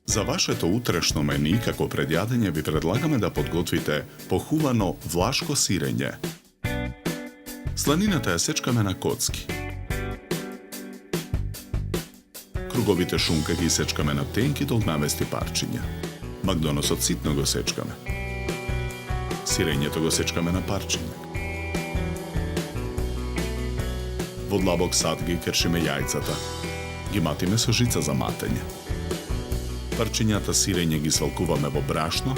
За вашето утрешно мени како предјадење ви предлагаме да подготвите похувано влашко сирење. Сланината ја сечкаме на коцки. Круговите шунка ги сечкаме на тенки долгнавести парчиња. Макдоносот ситно го сечкаме. Сирењето го сечкаме на парчиња. Во длабок сад ги кршиме јајцата. Ги матиме со жица за матење. Парчињата сирење ги свалкуваме во брашно,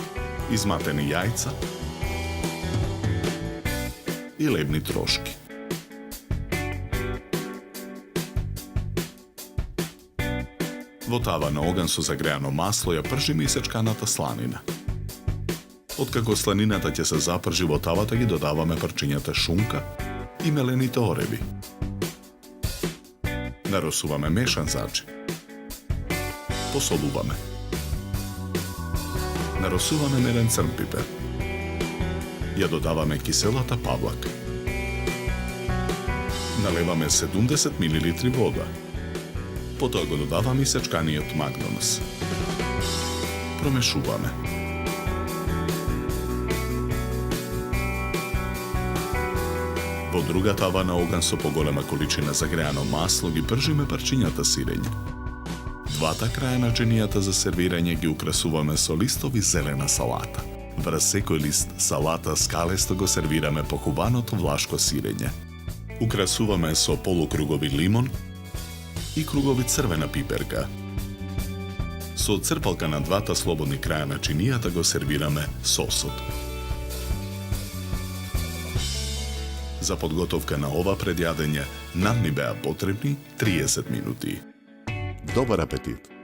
изматени јајца и лебни трошки. Во тава на оган со загреано масло ја пржиме и сечканата сланина. Откако сланината ќе се запржи во тавата, ги додаваме парчињата шунка и мелените ореви. Наросуваме мешан зачи. Посолуваме. Наросуваме мелен црн пипер. Ја додаваме киселата павлака. Налеваме 70 мл вода. Потоа го додаваме и сечканиот макдонос. Промешуваме. Во друга тава на оган со поголема количина загреано масло ги пржиме парчињата сирење. Двата краја на чинијата за сервирање ги украсуваме со листови зелена салата. Врз секој лист салата скалесто го сервираме похубаното влашко сирење. Украсуваме со полукругови лимон и кругови црвена пиперка. Со црпалка на двата слободни краја на чинијата го сервираме сосот. За подготовка на ова предјадење нам ни беа потребни 30 минути. Добар апетит!